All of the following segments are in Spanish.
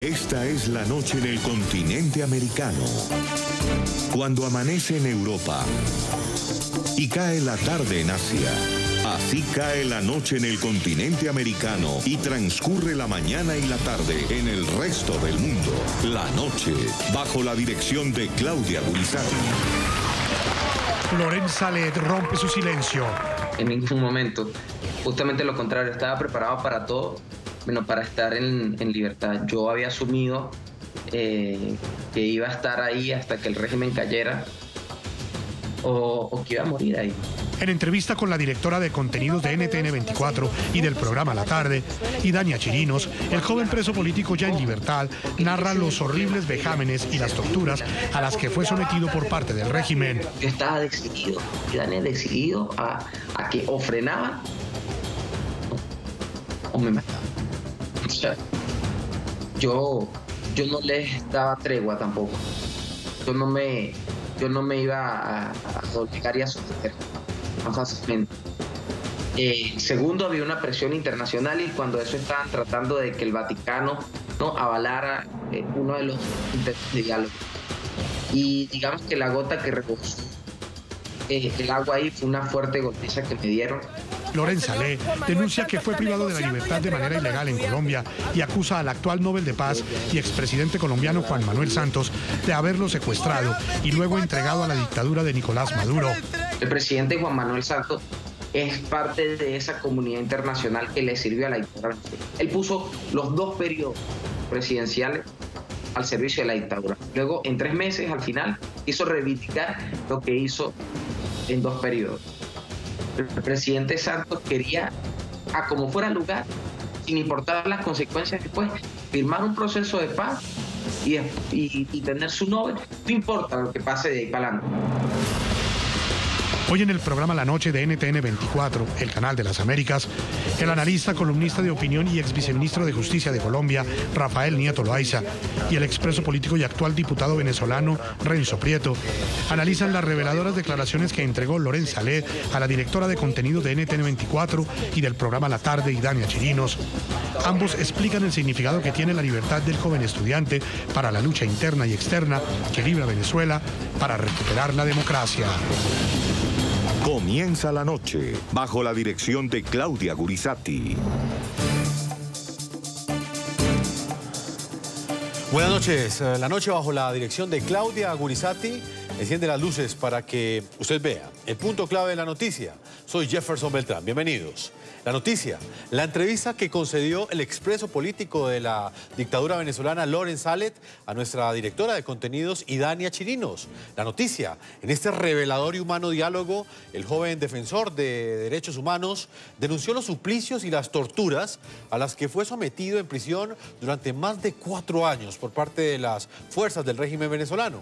Esta es la noche en el continente americano. Cuando amanece en Europa y cae la tarde en Asia. Así cae la noche en el continente americano y transcurre la mañana y la tarde en el resto del mundo. La noche, bajo la dirección de Claudia Gurizati. Loren Salet rompe su silencio. En ningún momento. Justamente lo contrario, estaba preparado para todo, menos para estar en libertad. Yo había asumido que iba a estar ahí hasta que el régimen cayera o que iba a morir ahí. En entrevista con la directora de contenidos de NTN 24 y del programa La Tarde, Idania Chirinos, el joven preso político ya en libertad narra los horribles vejámenes y las torturas a las que fue sometido por parte del régimen. Yo estaba decidido, Idania decidido a que o frenaba o me mataba. O sea, yo no les daba tregua tampoco. Yo no me iba a obligar y a someter tan fácilmente. Segundo, había una presión internacional y cuando eso estaban tratando de que el Vaticano no avalara uno de los intentos de diálogo. Y digamos que la gota que rebosó el agua ahí fue una fuerte golpiza que me dieron. Loren Salet denuncia que fue privado de la libertad de manera ilegal en Colombia y acusa al actual Nobel de Paz y expresidente colombiano Juan Manuel Santos de haberlo secuestrado y luego entregado a la dictadura de Nicolás Maduro. El presidente Juan Manuel Santos es parte de esa comunidad internacional que le sirvió a la dictadura. Él puso los 2 periodos presidenciales al servicio de la dictadura. Luego, en 3 meses, al final, quiso reivindicar lo que hizo en 2 periodos. El presidente Santos quería, a como fuera el lugar, sin importar las consecuencias después, firmar un proceso de paz y tener su Nobel, no importa lo que pase de ahí para adelante. Hoy en el programa La Noche de NTN 24, el canal de las Américas, el analista, columnista de opinión y ex viceministro de Justicia de Colombia, Rafael Nieto Loaiza, y el expreso político y actual diputado venezolano, Renzo Prieto, analizan las reveladoras declaraciones que entregó Loren Salet a la directora de contenido de NTN 24 y del programa La Tarde, Idania Chirinos. Ambos explican el significado que tiene la libertad del joven estudiante para la lucha interna y externa que libra Venezuela para recuperar la democracia. Comienza la noche bajo la dirección de Claudia Gurizati. Buenas noches. La noche bajo la dirección de Claudia Gurizati. Enciende las luces para que usted vea el punto clave de la noticia. Soy Jefferson Beltrán. Bienvenidos. La noticia, la entrevista que concedió el expreso político de la dictadura venezolana Loren Salet a nuestra directora de contenidos Idania Chirinos. La noticia, en este revelador y humano diálogo, el joven defensor de derechos humanos denunció los suplicios y las torturas a las que fue sometido en prisión durante más de 4 años por parte de las fuerzas del régimen venezolano.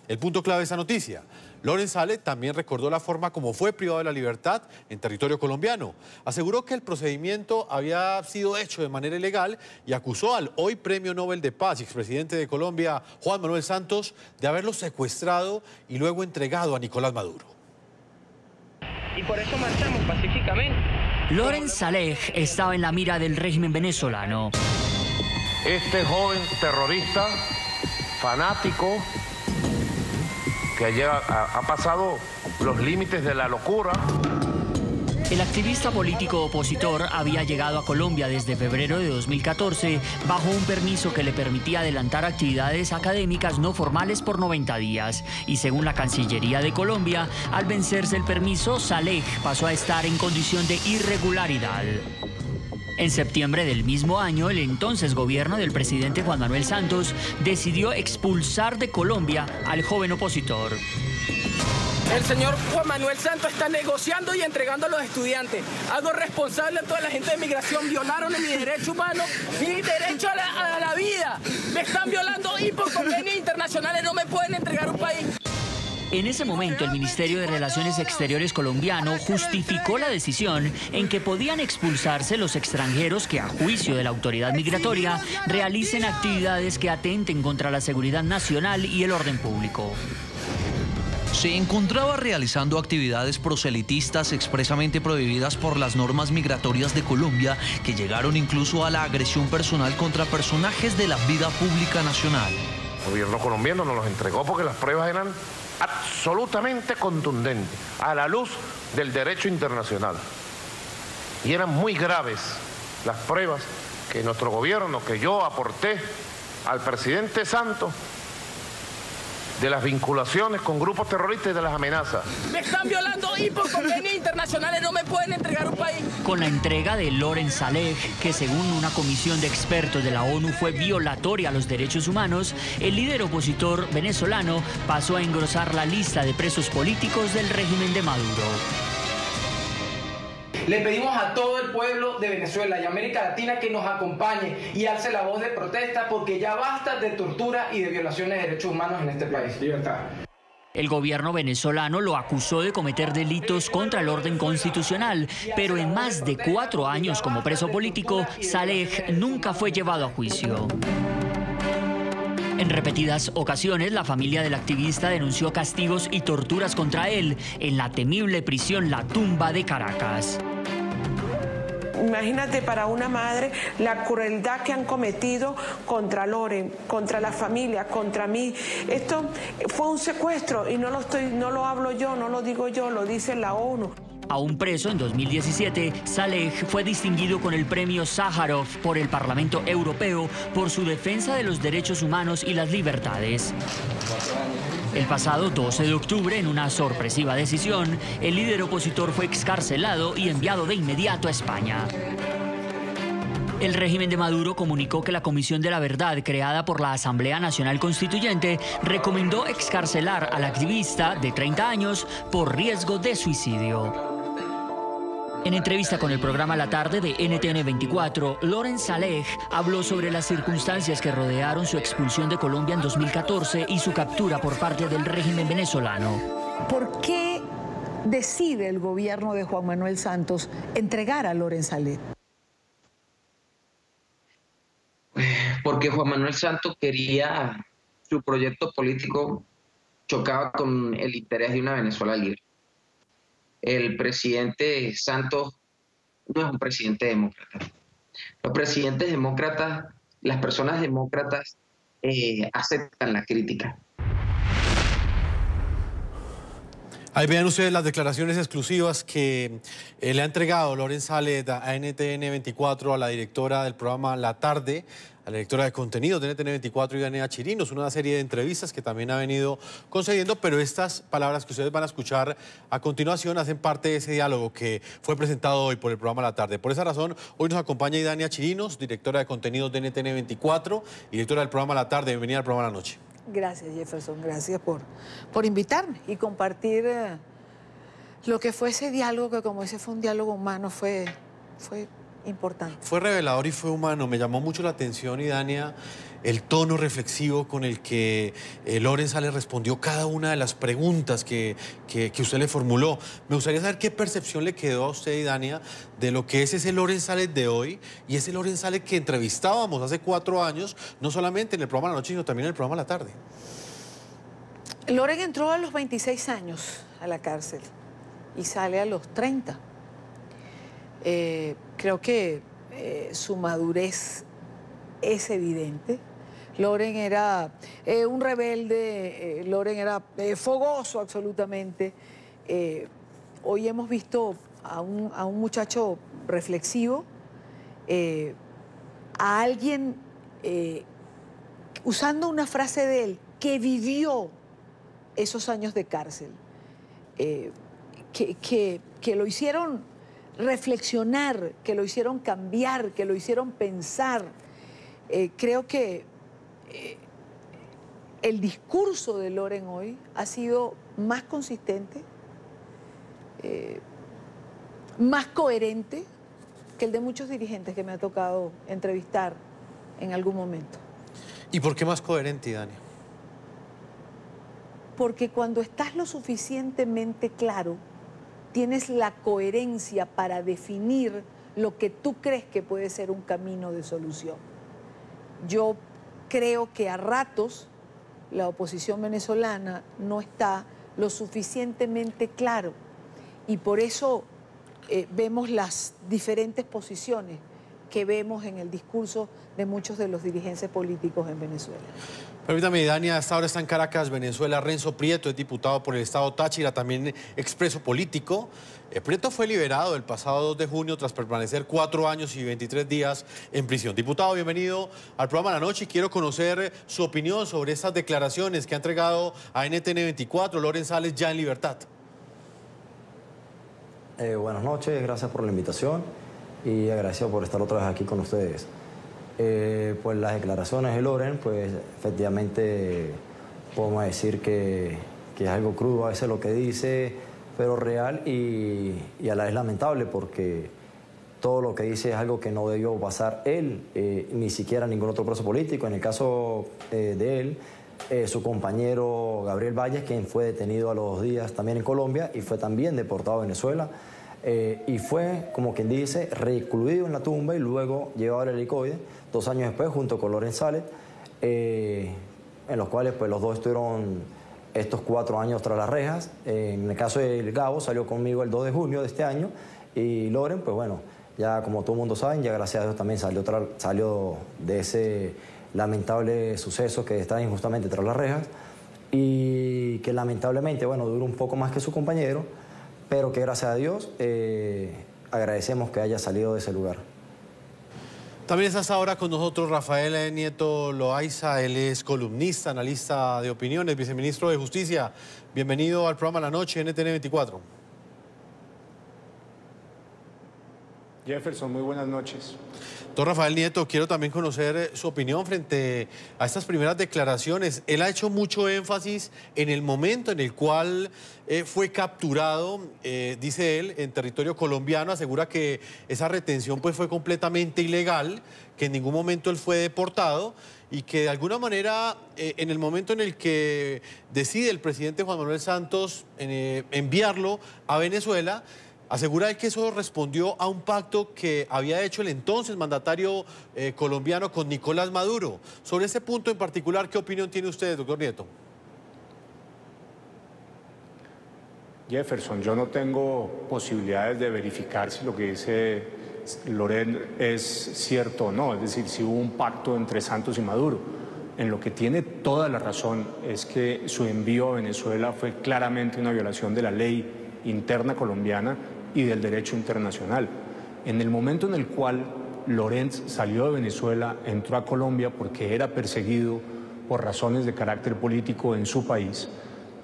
El punto clave de esa noticia. Loren Salet también recordó la forma como fue privado de la libertad en territorio colombiano. Aseguró que el procedimiento había sido hecho de manera ilegal y acusó al hoy Premio Nobel de Paz y expresidente de Colombia, Juan Manuel Santos, de haberlo secuestrado y luego entregado a Nicolás Maduro. Y por eso marchamos pacíficamente. Loren Salet estaba en la mira del régimen venezolano. Este joven terrorista, fanático, que ha pasado los límites de la locura. El activista político opositor había llegado a Colombia desde febrero de 2014 bajo un permiso que le permitía adelantar actividades académicas no formales por 90 días. Y según la Cancillería de Colombia, al vencerse el permiso, Salet pasó a estar en condición de irregularidad. En septiembre del mismo año, el entonces gobierno del presidente Juan Manuel Santos decidió expulsar de Colombia al joven opositor. El señor Juan Manuel Santos está negociando y entregando a los estudiantes. Hago responsable a toda la gente de migración. Violaron mi derecho humano, mi derecho a la vida. Me están violando y por convenios internacionales no me pueden entregar un país. En ese momento, el Ministerio de Relaciones Exteriores colombiano justificó la decisión en que podían expulsarse los extranjeros que, a juicio de la autoridad migratoria, realicen actividades que atenten contra la seguridad nacional y el orden público. se encontraba realizando actividades proselitistas expresamente prohibidas por las normas migratorias de Colombia, que llegaron incluso a la agresión personal contra personajes de la vida pública nacional. El gobierno colombiano nos los entregó porque las pruebas eran absolutamente contundentes, a la luz del derecho internacional. Y eran muy graves las pruebas que nuestro gobierno, que yo aporté al presidente Santos, de las vinculaciones con grupos terroristas y de las amenazas. Me están violando y por convenios internacionales no me pueden entregar un país. Con la entrega de Loren Saleh, que según una comisión de expertos de la ONU fue violatoria a los derechos humanos, el líder opositor venezolano pasó a engrosar la lista de presos políticos del régimen de Maduro. Le pedimos a todo el pueblo de Venezuela y América Latina que nos acompañe y alce la voz de protesta porque ya basta de tortura y de violaciones de derechos humanos en este país. Libertad. El gobierno venezolano lo acusó de cometer delitos contra el orden constitucional, pero en más de 4 años como preso político, Saleh nunca fue llevado a juicio. En repetidas ocasiones, la familia del activista denunció castigos y torturas contra él en la temible prisión La Tumba de Caracas. Imagínate para una madre la crueldad que han cometido contra Loren, contra la familia, contra mí. Esto fue un secuestro y no lo hablo yo, no lo digo yo, lo dice la ONU. Aún preso en 2017, Saleh fue distinguido con el premio Sájarov por el Parlamento Europeo por su defensa de los derechos humanos y las libertades. El pasado 12 de octubre, en una sorpresiva decisión, el líder opositor fue excarcelado y enviado de inmediato a España. El régimen de Maduro comunicó que la Comisión de la Verdad, creada por la Asamblea Nacional Constituyente, recomendó excarcelar al activista de 30 años por riesgo de suicidio. En entrevista con el programa La Tarde de NTN 24, Loren Saleh habló sobre las circunstancias que rodearon su expulsión de Colombia en 2014 y su captura por parte del régimen venezolano. ¿Por qué decide el gobierno de Juan Manuel Santos entregar a Loren Saleh? Porque Juan Manuel Santos quería, su proyecto político chocaba con el interés de una Venezuela libre. El presidente Santos no es un presidente demócrata. Los presidentes demócratas, las personas demócratas aceptan la crítica. Ahí vean ustedes las declaraciones exclusivas que le ha entregado Loren Saleh a NTN 24, a la directora del programa La Tarde, a la directora de contenido de NTN 24, Dania Chirinos, una serie de entrevistas que también ha venido concediendo, pero estas palabras que ustedes van a escuchar a continuación hacen parte de ese diálogo que fue presentado hoy por el programa La Tarde. Por esa razón, hoy nos acompaña Dania Chirinos, directora de contenido de NTN 24 y directora del programa La Tarde. Bienvenida al programa La Noche. Gracias, Jefferson. Gracias por invitarme y compartir lo que fue ese diálogo, que como ese fue un diálogo humano, fue importante. Fue revelador y fue humano. Me llamó mucho la atención, Dania, el tono reflexivo con el que Loren Saleh respondió cada una de las preguntas que usted le formuló. Me gustaría saber qué percepción le quedó a usted, Dania, de lo que es ese Loren Saleh de hoy y ese Loren Saleh que entrevistábamos hace 4 años, no solamente en el programa La Noche, sino también en el programa La Tarde. Loren entró a los 26 años a la cárcel y sale a los 30. Creo que su madurez es evidente. Loren era un rebelde, Loren era fogoso absolutamente. Hoy hemos visto a un muchacho reflexivo, a alguien, usando una frase de él, que vivió esos años de cárcel, que lo hicieron reflexionar, que lo hicieron cambiar, que lo hicieron pensar. Creo que el discurso de Loren hoy ha sido más consistente, más coherente que el de muchos dirigentes que me ha tocado entrevistar en algún momento. ¿Y por qué más coherente, Dania? Porque cuando estás lo suficientemente claro, tienes la coherencia para definir lo que tú crees que puede ser un camino de solución. Yo creo que a ratos la oposición venezolana no está lo suficientemente claro. Y por eso vemos las diferentes posiciones que vemos en el discurso de muchos de los dirigentes políticos en Venezuela. Permítame, Dania, hasta ahora está en Caracas, Venezuela. Renzo Prieto es diputado por el estado Táchira, también expreso político. Prieto fue liberado el pasado 2 de junio tras permanecer 4 años y 23 días en prisión. Diputado, bienvenido al programa La Noche y quiero conocer su opinión sobre estas declaraciones que ha entregado a NTN 24, Loren Sales, ya en libertad. Buenas noches, gracias por la invitación y agradecido por estar otra vez aquí con ustedes. Pues las declaraciones de Loren, pues efectivamente podemos decir que es algo crudo a veces lo que dice, pero real y a la vez lamentable porque todo lo que dice es algo que no debió pasar él, ni siquiera ningún otro preso político. En el caso de él, su compañero Gabriel Valles, quien fue detenido a los días también en Colombia y fue también deportado a Venezuela. Y fue, como quien dice, recluido en la tumba y luego llevado al helicoide 2 años después junto con Loren Sales, en los cuales pues, los dos estuvieron estos 4 años tras las rejas. En el caso del Gabo salió conmigo el 2 de junio de este año y Loren, pues bueno, ya como todo el mundo sabe, ya gracias a Dios también salió de ese lamentable suceso que está injustamente tras las rejas y que lamentablemente, bueno, duró un poco más que su compañero, pero que gracias a Dios agradecemos que haya salido de ese lugar. También está hasta ahora con nosotros Rafael Nieto Loaiza, él es columnista, analista de opiniones, viceministro de Justicia. Bienvenido al programa La Noche, NTN 24. Jefferson, muy buenas noches. Don Rafael Nieto, quiero también conocer su opinión frente a estas primeras declaraciones. Él ha hecho mucho énfasis en el momento en el cual fue capturado, dice él, en territorio colombiano. Asegura que esa retención pues, fue completamente ilegal, que en ningún momento él fue deportado y que de alguna manera en el momento en el que decide el presidente Juan Manuel Santos enviarlo a Venezuela, asegura él que eso respondió a un pacto que había hecho el entonces mandatario colombiano con Nicolás Maduro. Sobre ese punto en particular, ¿qué opinión tiene usted, doctor Nieto? Jefferson, yo no tengo posibilidades de verificar si lo que dice Loren es cierto o no, es decir, si hubo un pacto entre Santos y Maduro. En lo que tiene toda la razón es que su envío a Venezuela fue claramente una violación de la ley interna colombiana y del derecho internacional. En el momento en el cual Lorenz salió de Venezuela, entró a Colombia porque era perseguido por razones de carácter político en su país,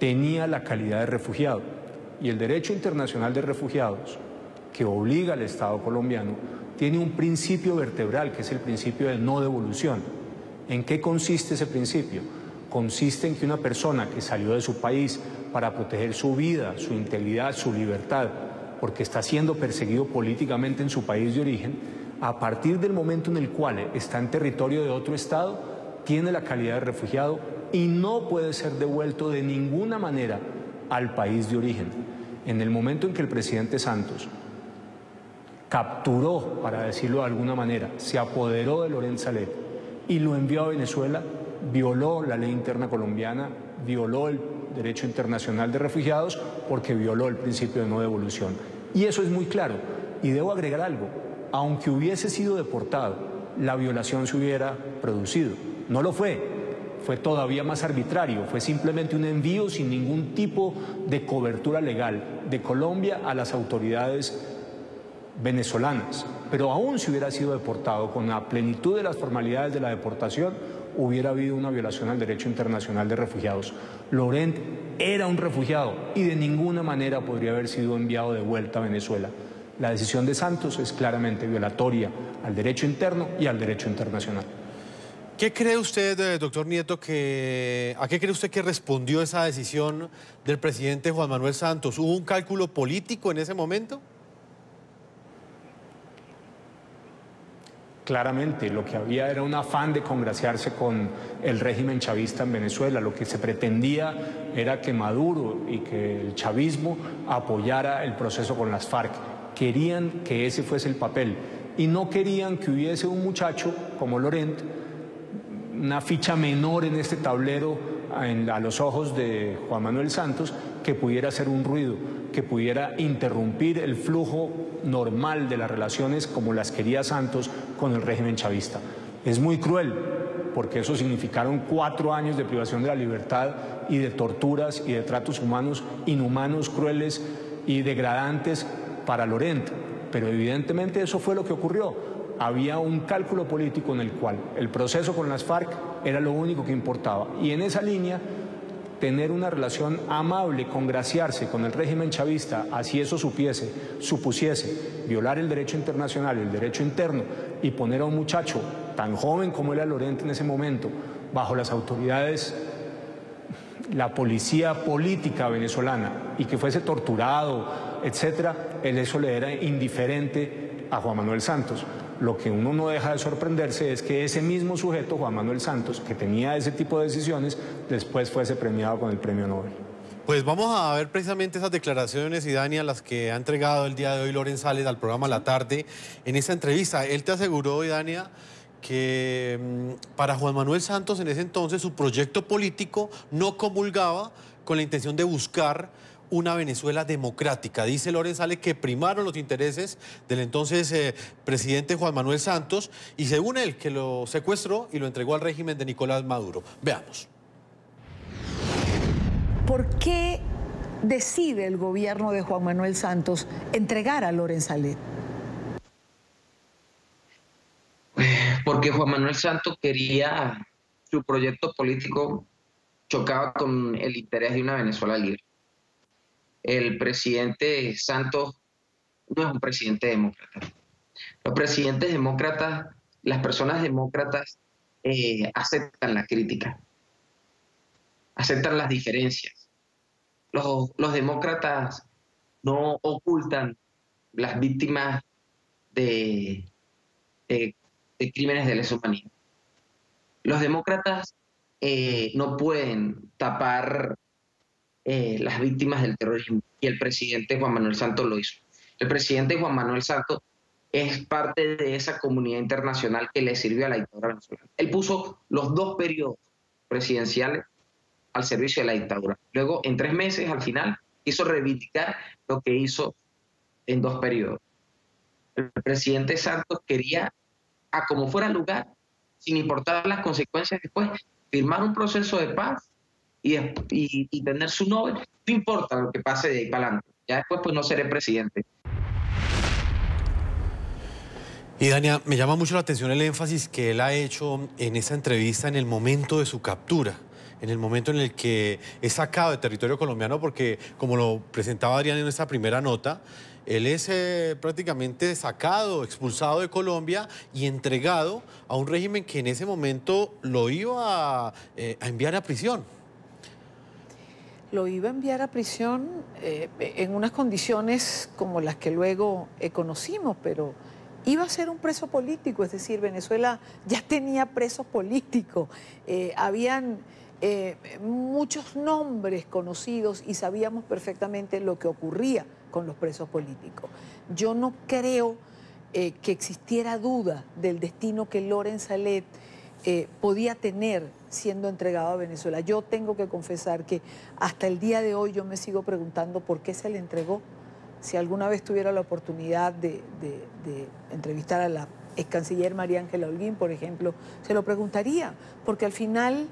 tenía la calidad de refugiado. Y el derecho internacional de refugiados, que obliga al Estado colombiano, tiene un principio vertebral, que es el principio de no devolución. ¿En qué consiste ese principio? Consiste en que una persona que salió de su país para proteger su vida, su integridad, su libertad, porque está siendo perseguido políticamente en su país de origen, a partir del momento en el cual está en territorio de otro Estado, tiene la calidad de refugiado y no puede ser devuelto de ninguna manera al país de origen. En el momento en que el presidente Santos capturó, para decirlo de alguna manera, se apoderó de Loren Sales y lo envió a Venezuela, violó la ley interna colombiana, violó el derecho internacional de refugiados porque violó el principio de no devolución. Y eso es muy claro. Y debo agregar algo, aunque hubiese sido deportado, la violación se hubiera producido. No lo fue, fue todavía más arbitrario, fue simplemente un envío sin ningún tipo de cobertura legal de Colombia a las autoridades venezolanas. Pero aún si hubiera sido deportado con la plenitud de las formalidades de la deportación, hubiera habido una violación al derecho internacional de refugiados. Loren era un refugiado y de ninguna manera podría haber sido enviado de vuelta a Venezuela. La decisión de Santos es claramente violatoria al derecho interno y al derecho internacional. ¿Qué cree usted, doctor Nieto, a qué cree usted que respondió esa decisión del presidente Juan Manuel Santos? ¿Hubo un cálculo político en ese momento? Claramente, lo que había era un afán de congraciarse con el régimen chavista en Venezuela. Lo que se pretendía era que Maduro y que el chavismo apoyara el proceso con las FARC. Querían que ese fuese el papel y no querían que hubiese un muchacho como Loren una ficha menor en este tablero a los ojos de Juan Manuel Santos, que pudiera hacer un ruido, que pudiera interrumpir el flujo normal de las relaciones como las quería Santos con el régimen chavista. Es muy cruel, porque eso significaron 4 años de privación de la libertad y de torturas y de tratos humanos inhumanos, crueles y degradantes para Laurent. Pero evidentemente eso fue lo que ocurrió. Había un cálculo político en el cual el proceso con las FARC era lo único que importaba. Y en esa línea, tener una relación amable, congraciarse con el régimen chavista, así eso supusiese violar el derecho internacional, el derecho interno, y poner a un muchacho tan joven como era Laurent en ese momento, bajo las autoridades, la policía política venezolana, y que fuese torturado, etcétera, eso le era indiferente a Juan Manuel Santos. Lo que uno no deja de sorprenderse es que ese mismo sujeto, Juan Manuel Santos, que tenía ese tipo de decisiones, después fuese premiado con el premio Nobel. Pues vamos a ver precisamente esas declaraciones, Idania, las que ha entregado el día de hoy Laurent Sález al programa La Tarde. En esa entrevista, él te aseguró, Idania, que para Juan Manuel Santos en ese entonces su proyecto político no comulgaba con la intención de buscar una Venezuela democrática. Dice Laurent Sález que primaron los intereses del entonces presidente Juan Manuel Santos y según él que lo secuestró y lo entregó al régimen de Nicolás Maduro. Veamos. ¿Por qué decide el gobierno de Juan Manuel Santos entregar a Laurent Sález? Porque Juan Manuel Santos quería, su proyecto político chocaba con el interés de una Venezuela libre. El presidente Santos no es un presidente demócrata. Los presidentes demócratas, las personas demócratas aceptan la crítica, aceptan las diferencias. Los demócratas no ocultan las víctimas de crímenes de lesa humanidad. Los demócratas no pueden tapar las víctimas del terrorismo, y el presidente Juan Manuel Santos lo hizo. El presidente Juan Manuel Santos es parte de esa comunidad internacional que le sirvió a la dictadura venezolana. Él puso los 2 periodos presidenciales al servicio de la dictadura. Luego, en 3 meses, al final, quiso reivindicar lo que hizo en 2 periodos. El presidente Santos quería, a como fuera el lugar, sin importar las consecuencias después, firmar un proceso de paz y tener su Nobel. No importa lo que pase de ahí para adelante. Ya después pues no seré presidente. Y Dania, me llama mucho la atención el énfasis que él ha hecho en esa entrevista en el momento de su captura, en el momento en el que es sacado de territorio colombiano, porque como lo presentaba Adrián en esta primera nota, él es prácticamente sacado, expulsado de Colombia y entregado a un régimen que en ese momento lo iba a enviar a prisión. Lo iba a enviar a prisión en unas condiciones como las que luego conocimos, pero iba a ser un preso político, es decir, Venezuela ya tenía presos políticos, habían muchos nombres conocidos y sabíamos perfectamente lo que ocurría con los presos políticos. Yo no creo que existiera duda del destino que Laurent Sález podía tener siendo entregado a Venezuela. Yo tengo que confesar que hasta el día de hoy yo me sigo preguntando por qué se le entregó. Si alguna vez tuviera la oportunidad de entrevistar a la ex canciller María Ángela Holguín, por ejemplo, se lo preguntaría, porque al final,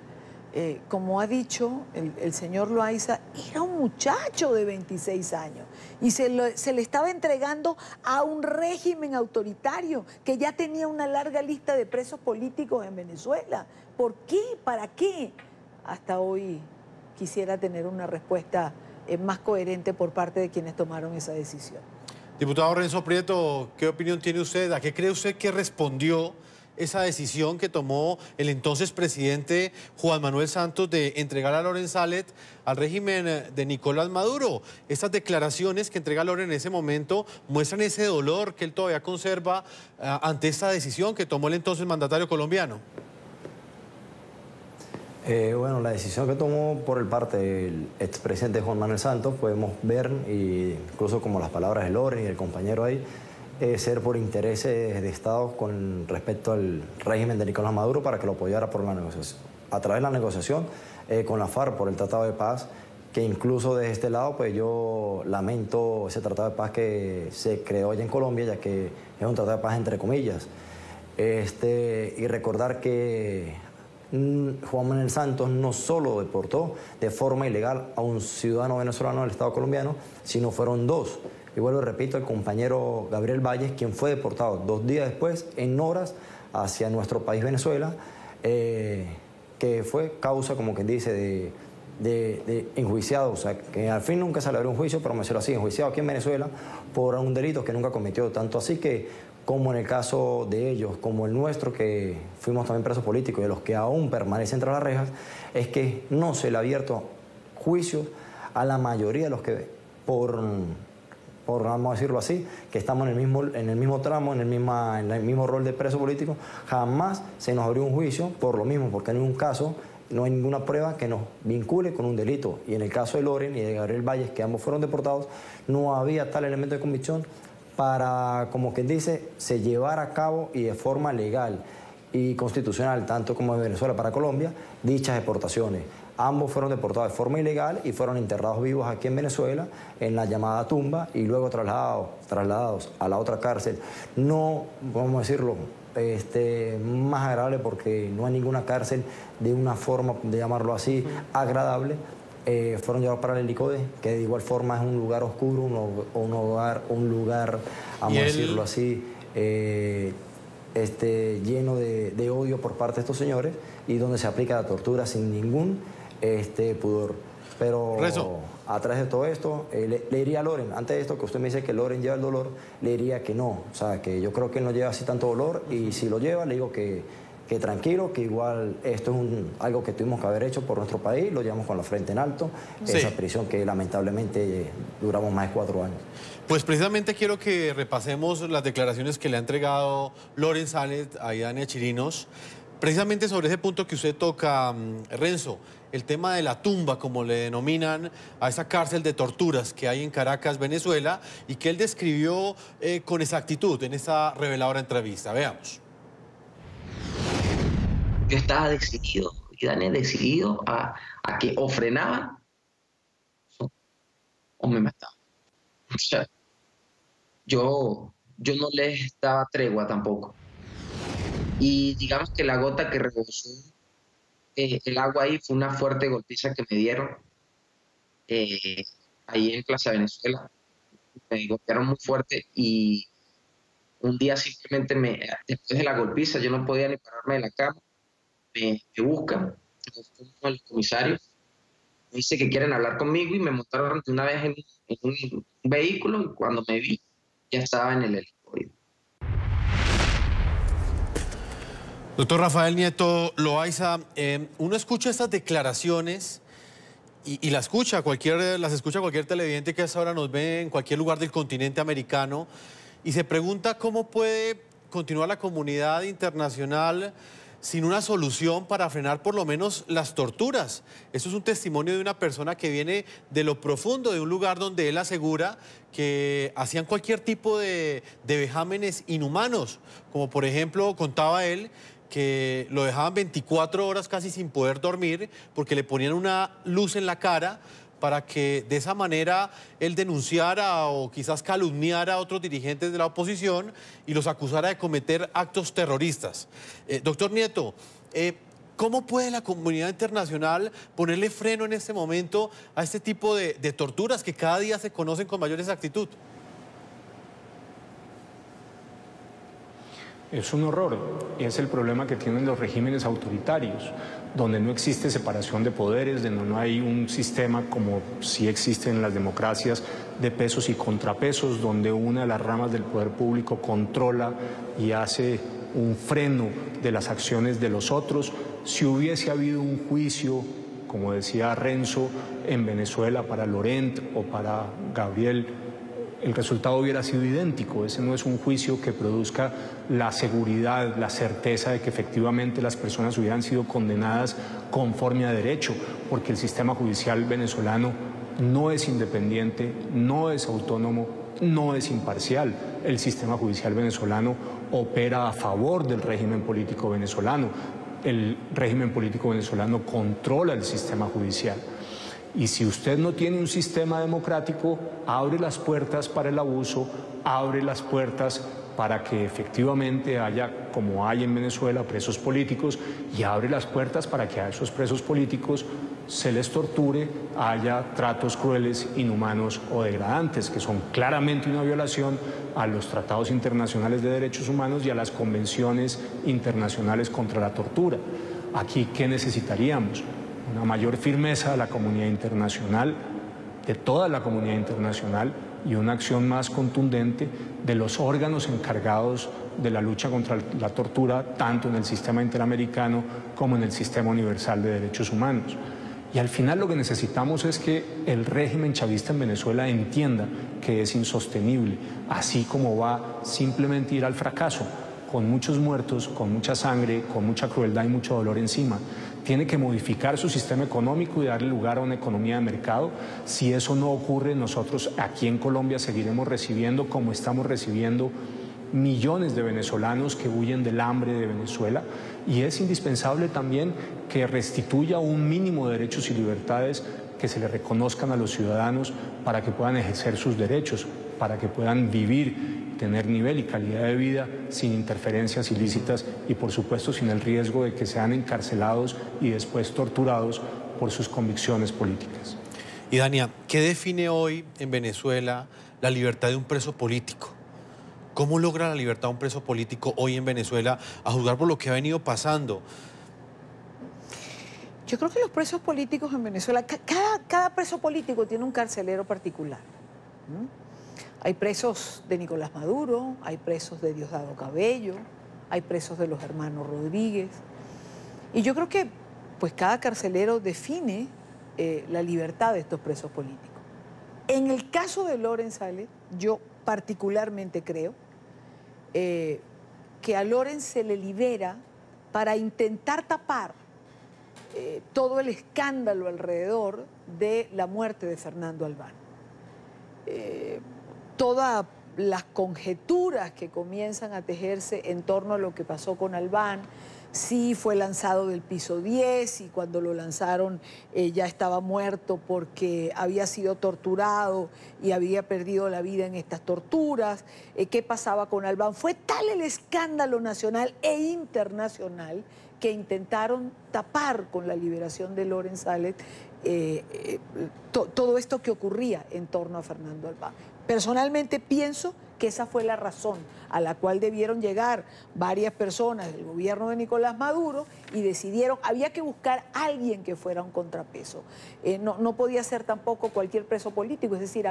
como ha dicho el señor Loaiza, era un muchacho de 26 años y se le estaba entregando a un régimen autoritario que ya tenía una larga lista de presos políticos en Venezuela. ¿Por qué? ¿Para qué? Hasta hoy quisiera tener una respuesta más coherente por parte de quienes tomaron esa decisión. Diputado Renzo Prieto, ¿qué opinión tiene usted? ¿A qué cree usted que respondió esa decisión que tomó el entonces presidente Juan Manuel Santos de entregar a Laurent Sález al régimen de Nicolás Maduro? Estas declaraciones que entrega Laurent en ese momento muestran ese dolor que él todavía conserva ante esta decisión que tomó el entonces mandatario colombiano. Bueno, la decisión que tomó por el parte del expresidente Juan Manuel Santos, podemos ver, incluso como las palabras de Laurent y el compañero ahí, ser por intereses de Estado con respecto al régimen de Nicolás Maduro para que lo apoyara por la negociación, a través de la negociación con la FARC por el Tratado de Paz, que incluso desde este lado pues yo lamento ese Tratado de Paz que se creó allá en Colombia, ya que es un Tratado de Paz entre comillas. Y recordar que Juan Manuel Santos no solo deportó de forma ilegal a un ciudadano venezolano del Estado colombiano, sino fueron dos. Y vuelvo y repito, el compañero Gabriel Valles, quien fue deportado 2 días después, en horas, hacia nuestro país Venezuela, que fue causa, como quien dice, de enjuiciado, o sea, que al fin nunca se le abrió un juicio, pero me decirlo así, enjuiciado aquí en Venezuela por un delito que nunca cometió, tanto así que, como en el caso de ellos, como el nuestro, que fuimos también presos políticos y de los que aún permanecen tras las rejas, es que no se le ha abierto juicio a la mayoría de los que, por vamos a decirlo así, que estamos en el mismo tramo, en el mismo rol de preso político, jamás se nos abrió un juicio por lo mismo, porque en ningún caso no hay ninguna prueba que nos vincule con un delito. Y en el caso de Loren y de Gabriel Valles, que ambos fueron deportados, no había tal elemento de convicción para, como quien dice, se llevara a cabo y de forma legal y constitucional, tanto como de Venezuela para Colombia, dichas deportaciones. Ambos fueron deportados de forma ilegal y fueron enterrados vivos aquí en Venezuela, en la llamada tumba, y luego trasladados a la otra cárcel. No, vamos a decirlo, más agradable, porque no hay ninguna cárcel de una forma, de llamarlo así, agradable. Fueron llevados para el Helicode, que de igual forma es un lugar oscuro, un lugar, vamos a decirlo así, lleno de odio por parte de estos señores, y donde se aplica la tortura sin ningún pudor. Pero a través de todo esto, le diría a Loren, antes de esto que usted me dice que Loren lleva el dolor, le diría que no, o sea, que yo creo que él no lleva así tanto dolor, y si lo lleva, le digo que tranquilo, que igual esto es algo que tuvimos que haber hecho por nuestro país, lo llevamos con la frente en alto, esa prisión que lamentablemente duramos más de 4 años. Pues precisamente quiero que repasemos las declaraciones que le ha entregado Loren Sáenz a Idalia Chirinos, precisamente sobre ese punto que usted toca, Renzo, el tema de la tumba, como le denominan a esa cárcel de torturas que hay en Caracas, Venezuela, y que él describió con exactitud en esa reveladora entrevista. Veamos. Yo estaba decidido, Idalia, decidido a que o frenaba o me mataba. O sea, yo no les daba tregua tampoco. Y digamos que la gota que rebosó el agua ahí fue una fuerte golpiza que me dieron ahí en Plaza Venezuela. Me golpearon muy fuerte, y un día simplemente, después de la golpiza, yo no podía ni pararme de la cama. Me buscan, el comisario, me dice que quieren hablar conmigo, y me montaron de una vez en un vehículo, y cuando me vi ya estaba en el helicóptero. Doctor Rafael Nieto Loaiza, uno escucha estas declaraciones y las escucha cualquier televidente que a esa hora nos ve en cualquier lugar del continente americano, y se pregunta cómo puede continuar la comunidad internacional sin una solución para frenar por lo menos las torturas. Eso es un testimonio de una persona que viene de lo profundo, de un lugar donde él asegura que hacían cualquier tipo de vejámenes inhumanos, como por ejemplo contaba él que lo dejaban 24 horas casi sin poder dormir porque le ponían una luz en la cara para que de esa manera él denunciara o quizás calumniara a otros dirigentes de la oposición y los acusara de cometer actos terroristas. Doctor Nieto, ¿cómo puede la comunidad internacional ponerle freno en este momento a este tipo de torturas que cada día se conocen con mayor exactitud? Es un horror, y es el problema que tienen los regímenes autoritarios, donde no existe separación de poderes, donde no hay un sistema como sí existe en las democracias de pesos y contrapesos, donde una de las ramas del poder público controla y hace un freno de las acciones de los otros. Si hubiese habido un juicio, como decía Renzo, en Venezuela para Laurent o para Gabriel, el resultado hubiera sido idéntico. Ese no es un juicio que produzca la seguridad, la certeza de que efectivamente las personas hubieran sido condenadas conforme a derecho, porque el sistema judicial venezolano no es independiente, no es autónomo, no es imparcial. El sistema judicial venezolano opera a favor del régimen político venezolano. El régimen político venezolano controla el sistema judicial. Y si usted no tiene un sistema democrático, abre las puertas para el abuso, abre las puertas para que efectivamente haya, como hay en Venezuela, presos políticos, y abre las puertas para que a esos presos políticos se les torture, haya tratos crueles, inhumanos o degradantes, que son claramente una violación a los tratados internacionales de derechos humanos y a las convenciones internacionales contra la tortura. Aquí, ¿qué necesitaríamos? Una mayor firmeza de la comunidad internacional, de toda la comunidad internacional, y una acción más contundente de los órganos encargados de la lucha contra la tortura, tanto en el sistema interamericano como en el sistema universal de derechos humanos. Y al final lo que necesitamos es que el régimen chavista en Venezuela entienda que es insostenible, así como va simplemente a ir al fracaso, con muchos muertos, con mucha sangre, con mucha crueldad y mucho dolor encima. Tiene que modificar su sistema económico y darle lugar a una economía de mercado. Si eso no ocurre, nosotros aquí en Colombia seguiremos recibiendo, como estamos recibiendo, millones de venezolanos que huyen del hambre de Venezuela, y es indispensable también que restituya un mínimo de derechos y libertades que se le reconozcan a los ciudadanos para que puedan ejercer sus derechos, para que puedan vivir, tener nivel y calidad de vida sin interferencias ilícitas y, por supuesto, sin el riesgo de que sean encarcelados y después torturados por sus convicciones políticas. Y Dania, ¿qué define hoy en Venezuela la libertad de un preso político? ¿Cómo logra la libertad un preso político hoy en Venezuela, a juzgar por lo que ha venido pasando? Yo creo que los presos políticos en Venezuela, cada preso político tiene un carcelero particular. Hay presos de Nicolás Maduro, hay presos de Diosdado Cabello, hay presos de los hermanos Rodríguez. Y yo creo que pues cada carcelero define la libertad de estos presos políticos. En el caso de Loren Sales, yo particularmente creo que a Loren se le libera para intentar tapar todo el escándalo alrededor de la muerte de Fernando Albán. Todas las conjeturas que comienzan a tejerse en torno a lo que pasó con Albán, sí fue lanzado del piso 10 y cuando lo lanzaron ya estaba muerto porque había sido torturado y había perdido la vida en estas torturas. ¿Qué pasaba con Albán? Fue tal el escándalo nacional e internacional que intentaron tapar con la liberación de Loren Sales todo esto que ocurría en torno a Fernando Albán. Personalmente pienso que esa fue la razón a la cual debieron llegar varias personas del gobierno de Nicolás Maduro y decidieron, había que buscar a alguien que fuera un contrapeso. No podía ser tampoco cualquier preso político, es decir,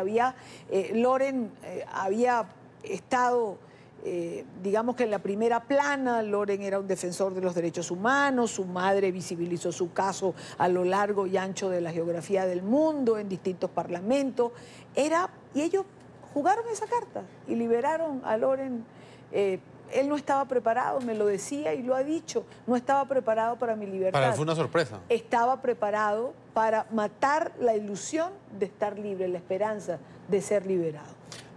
Loren había estado, digamos que en la primera plana. Loren era un defensor de los derechos humanos, su madre visibilizó su caso a lo largo y ancho de la geografía del mundo, en distintos parlamentos, y ellos jugaron esa carta y liberaron a Loren. Él no estaba preparado, me lo decía y lo ha dicho, no estaba preparado para mi libertad. Para él fue una sorpresa. Estaba preparado para matar la ilusión de estar libre, la esperanza de ser liberado.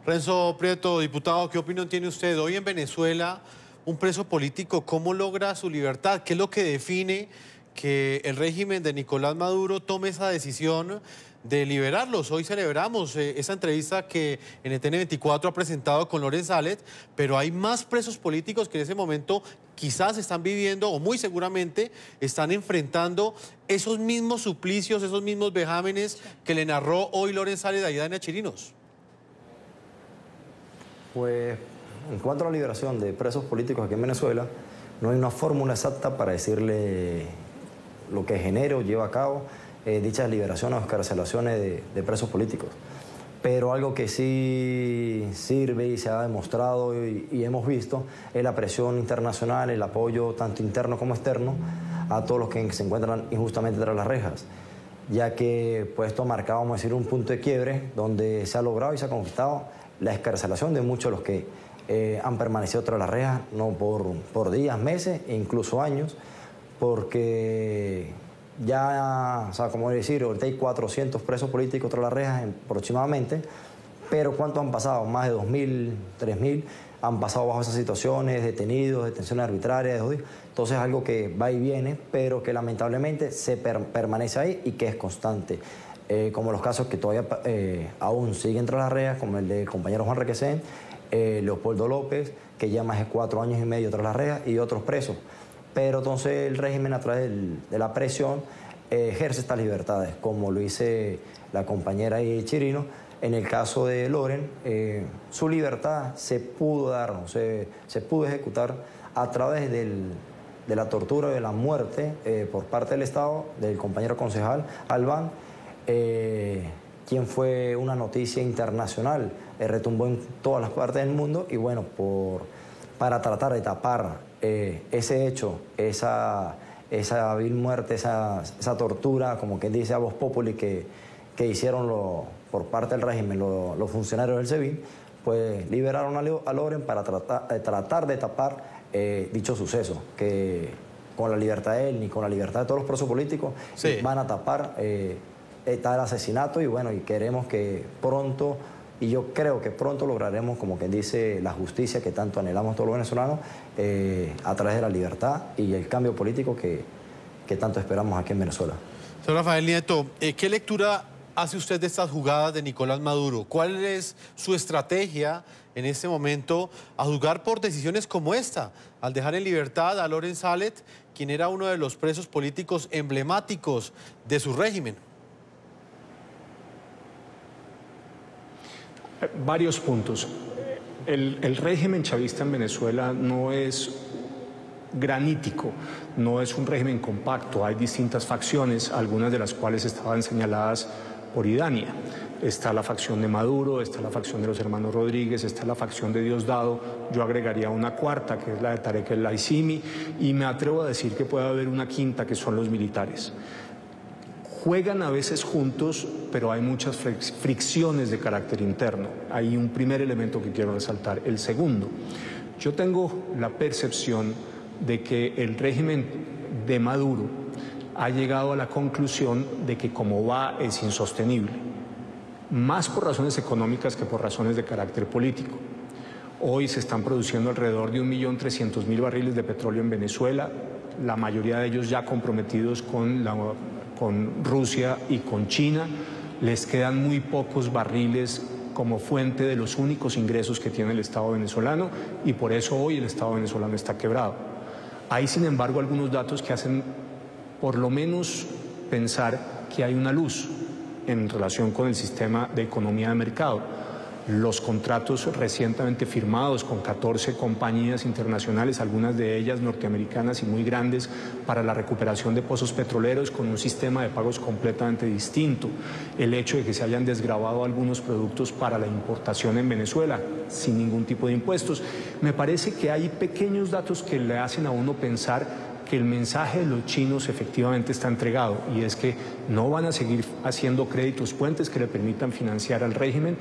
Renzo Prieto, diputado, ¿qué opinión tiene usted? Hoy en Venezuela, un preso político, ¿cómo logra su libertad? ¿Qué es lo que define que el régimen de Nicolás Maduro tome esa decisión de liberarlos? Hoy celebramos esa entrevista que NTN24 ha presentado con Loren Sales, pero hay más presos políticos que en ese momento quizás están viviendo o muy seguramente están enfrentando esos mismos suplicios, esos mismos vejámenes que le narró hoy Loren Sales de Dania Chirinos. Pues en cuanto a la liberación de presos políticos aquí en Venezuela, no hay una fórmula exacta para decirle lo que genera o lleva a cabo dichas liberaciones o excarcelaciones de presos políticos. Pero algo que sí sirve y se ha demostrado y hemos visto es la presión internacional, el apoyo tanto interno como externo a todos los que se encuentran injustamente tras las rejas, ya que pues, esto marca, vamos a decir, un punto de quiebre donde se ha logrado y se ha conquistado la excarcelación de muchos de los que han permanecido tras las rejas, no por días, meses e incluso años, porque ya, o sea, como decir, ahorita hay 400 presos políticos tras las rejas aproximadamente, pero ¿cuántos han pasado? Más de 2.000, 3.000 han pasado bajo esas situaciones, detenidos, detenciones arbitrarias, entonces es algo que va y viene, pero que lamentablemente se permanece ahí y que es constante. Como los casos que todavía aún siguen tras las rejas, como el del compañero Juan Requesén, Leopoldo López, que ya más de 4 años y medio tras las rejas, y otros presos. Pero entonces el régimen, a través de la presión, ejerce estas libertades, como lo dice la compañera Chirino. En el caso de Loren, su libertad se pudo dar, se pudo ejecutar a través de la tortura y de la muerte por parte del Estado, del compañero concejal Albán, quien fue una noticia internacional, retumbó en todas las partes del mundo y bueno, para tratar de tapar ese hecho, esa vil muerte, esa tortura, como quien dice a voz populi que hicieron por parte del régimen los funcionarios del SEBIN, pues liberaron a Loren para tratar de tapar dicho suceso, que con la libertad de él ni con la libertad de todos los presos políticos van a tapar tal asesinato y bueno, y queremos que pronto, y yo creo que pronto lograremos, como quien dice, la justicia que tanto anhelamos todos los venezolanos a través de la libertad y el cambio político que tanto esperamos aquí en Venezuela. Señor Rafael Nieto, ¿qué lectura hace usted de estas jugadas de Nicolás Maduro? ¿Cuál es su estrategia en este momento a juzgar por decisiones como esta, al dejar en libertad a Loren Salet, quien era uno de los presos políticos emblemáticos de su régimen? Varios puntos. El régimen chavista en Venezuela no es granítico, no es un régimen compacto, hay distintas facciones, algunas de las cuales estaban señaladas por Idania. Está la facción de Maduro, está la facción de los hermanos Rodríguez, está la facción de Diosdado, yo agregaría una cuarta, que es la de Tarek El Aissimi, y me atrevo a decir que puede haber una quinta, que son los militares. Juegan a veces juntos, pero hay muchas fricciones de carácter interno. Hay un primer elemento que quiero resaltar. El segundo, yo tengo la percepción de que el régimen de Maduro ha llegado a la conclusión de que como va es insostenible, más por razones económicas que por razones de carácter político. Hoy se están produciendo alrededor de 1.300.000 barriles de petróleo en Venezuela, la mayoría de ellos ya comprometidos con Rusia y con China. Les quedan muy pocos barriles como fuente de los únicos ingresos que tiene el Estado venezolano y por eso hoy el Estado venezolano está quebrado. Hay, sin embargo, algunos datos que hacen por lo menos pensar que hay una luz en relación con el sistema de economía de mercado. Los contratos recientemente firmados con 14 compañías internacionales, algunas de ellas norteamericanas y muy grandes, para la recuperación de pozos petroleros con un sistema de pagos completamente distinto. El hecho de que se hayan desgravado algunos productos para la importación en Venezuela sin ningún tipo de impuestos. Me parece que hay pequeños datos que le hacen a uno pensar que el mensaje de los chinos efectivamente está entregado y es que no van a seguir haciendo créditos puentes que le permitan financiar al régimen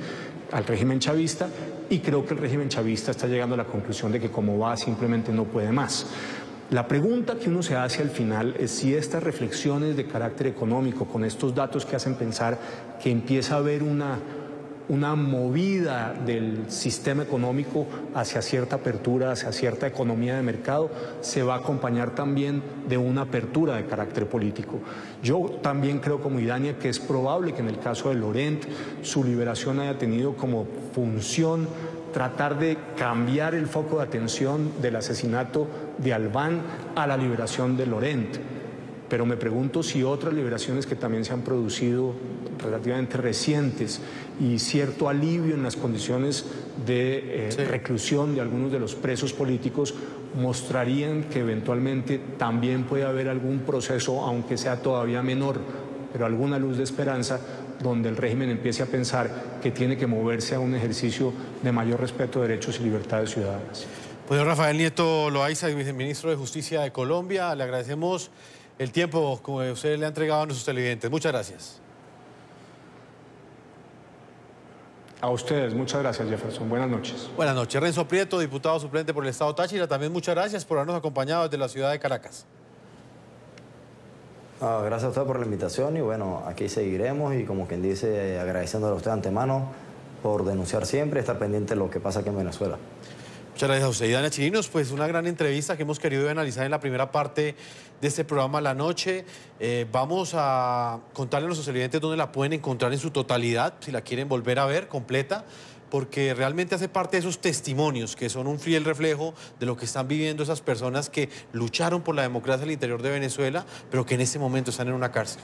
chavista, y creo que el régimen chavista está llegando a la conclusión de que como va simplemente no puede más. La pregunta que uno se hace al final es si estas reflexiones de carácter económico, con estos datos que hacen pensar que empieza a haber una movida del sistema económico hacia cierta apertura, hacia cierta economía de mercado, se va a acompañar también de una apertura de carácter político. Yo también creo como Idania que es probable que en el caso de Lorent su liberación haya tenido como función tratar de cambiar el foco de atención del asesinato de Albán a la liberación de Lorent. Pero me pregunto si otras liberaciones que también se han producido relativamente recientes y cierto alivio en las condiciones de reclusión de algunos de los presos políticos mostrarían que eventualmente también puede haber algún proceso, aunque sea todavía menor, pero alguna luz de esperanza donde el régimen empiece a pensar que tiene que moverse a un ejercicio de mayor respeto de derechos y libertades ciudadanas. Pues Rafael Nieto Loaiza, viceministro de Justicia de Colombia, le agradecemos el tiempo como usted le ha entregado a nuestros televidentes. Muchas gracias. A ustedes, muchas gracias, Jefferson. Buenas noches. Buenas noches. Renzo Prieto, diputado suplente por el Estado Táchira, también muchas gracias por habernos acompañado desde la ciudad de Caracas. Gracias a usted por la invitación y bueno, aquí seguiremos y como quien dice, agradeciéndole a usted de antemano por denunciar siempre y estar pendiente de lo que pasa aquí en Venezuela. Muchas gracias a usted. Diana Chirinos, pues una gran entrevista que hemos querido analizar en la primera parte de este programa La Noche. Vamos a contarle a nuestros televidentes dónde la pueden encontrar en su totalidad, si la quieren volver a ver completa, porque realmente hace parte de esos testimonios que son un fiel reflejo de lo que están viviendo esas personas que lucharon por la democracia al interior de Venezuela, pero que en este momento están en una cárcel.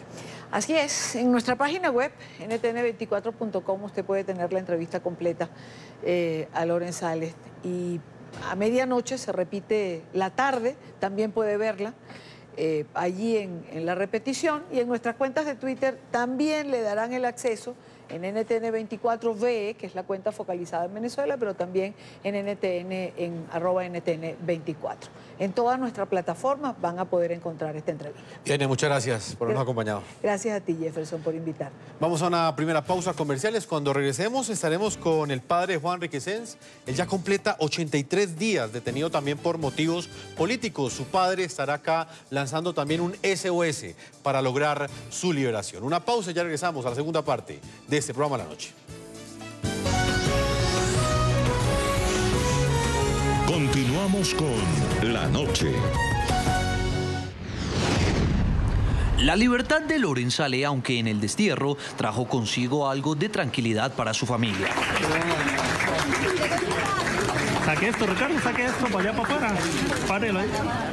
Así es, en nuestra página web, ntn24.com, usted puede tener la entrevista completa a Loren Sales. Y a medianoche se repite la tarde, también puede verla allí en la repetición. Y en nuestras cuentas de Twitter también le darán el acceso en NTN24VE, que es la cuenta focalizada en Venezuela, pero también en NTN, en @NTN24. En todas nuestras plataformas van a poder encontrar esta entrevista. Diana, muchas gracias por habernos acompañado. Gracias a ti, Jefferson, por invitar. Vamos a una primera pausa comerciales. Cuando regresemos estaremos con el padre Juan Requesens. Él ya completa 83 días detenido también por motivos políticos. Su padre estará acá lanzando también un SOS para lograr su liberación. Una pausa y ya regresamos a la segunda parte de este programa La Noche. Continuamos con La Noche. La libertad de Loren Sales, aunque en el destierro, trajo consigo algo de tranquilidad para su familia. Saque esto, Ricardo, saque esto para allá para afuera. Párelo ahí.